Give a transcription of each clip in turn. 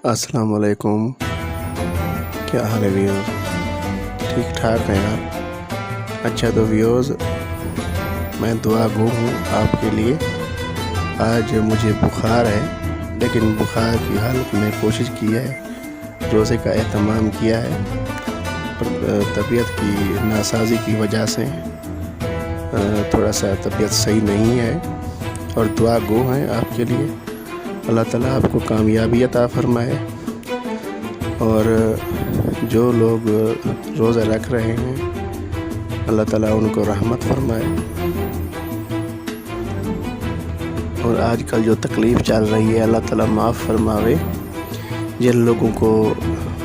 السلام علیکم، کیا حال ہے ویوز؟ ٹھیک ٹھاک ہیں آپ؟ اچھا تو ویوز، میں دعا گو ہوں آپ کے لیے۔ آج مجھے بخار ہے، لیکن بخار کی حالت میں کوشش کی ہے، روزے کا اہتمام کیا ہے، اور طبیعت کی ناسازی کی وجہ سے تھوڑا سا طبیعت صحیح نہیں ہے، اور دعا گو ہیں آپ کے لیے۔ اللہ تعالیٰ آپ کو کامیابی عطا فرمائے، اور جو لوگ روزہ رکھ رہے ہیں اللہ تعالیٰ ان کو رحمت فرمائے۔ اور آج کل جو تکلیف چل رہی ہے اللہ تعالیٰ معاف فرماوے۔ جن لوگوں کو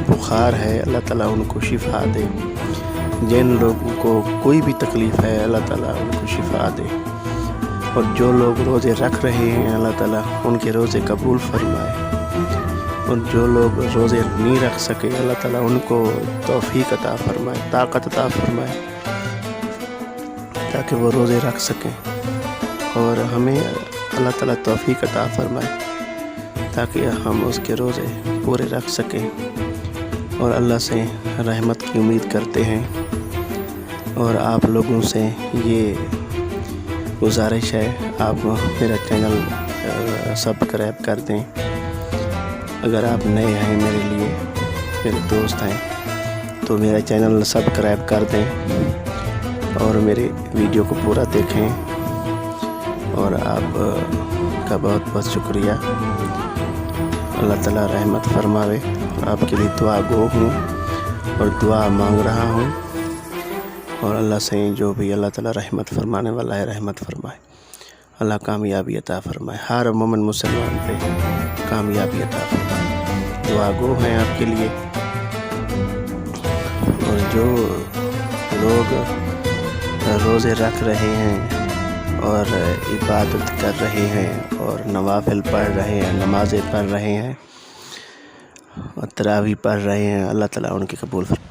بخار ہے اللہ تعالیٰ ان کو شفا دے، جن لوگوں کو کوئی بھی تکلیف ہے اللہ تعالیٰ ان کو شفا دے، اور جو لوگ روزے رکھ رہے ہیں اللہ تعالیٰ ان کے روزے قبول فرمائے، اور جو لوگ روزے نہیں رکھ سکے اللہ تعالیٰ ان کو توفیق عطا فرمائے، طاقت عطا فرمائے، تاکہ وہ روزے رکھ سکیں، اور ہمیں اللہ تعالیٰ توفیق عطا فرمائے تاکہ ہم اس کے روزے پورے رکھ سکیں، اور اللہ سے رحمت کی امید کرتے ہیں۔ اور آپ لوگوں سے یہ گزارش ہے، آپ میرا چینل سبسکرائب کر دیں۔ اگر آپ نئے ہیں میرے لیے، میرے دوست ہیں، تو میرا چینل سبسکرائب کر دیں اور میرے ویڈیو کو پورا دیکھیں، اور آپ کا بہت بہت شکریہ۔ اللہ تعالیٰ رحمت فرماوے، اور آپ کے لیے دعا گو ہوں اور دعا مانگ رہا ہوں، اور اللہ سے جو بھی اللہ تعالیٰ رحمت فرمانے والا ہے رحمت فرمائے، اللہ کامیابی عطا فرمائے، ہر مومن مسلمان پہ کامیابی عطا فرمائے۔ دعا گو ہیں آپ کے لیے۔ اور جو لوگ روزے رکھ رہے ہیں اور عبادت کر رہے ہیں اور نوافل پڑھ رہے ہیں، نمازیں پڑھ رہے ہیں اور تراویح پڑھ رہے ہیں، اللہ تعالیٰ ان کی قبول فرمائے۔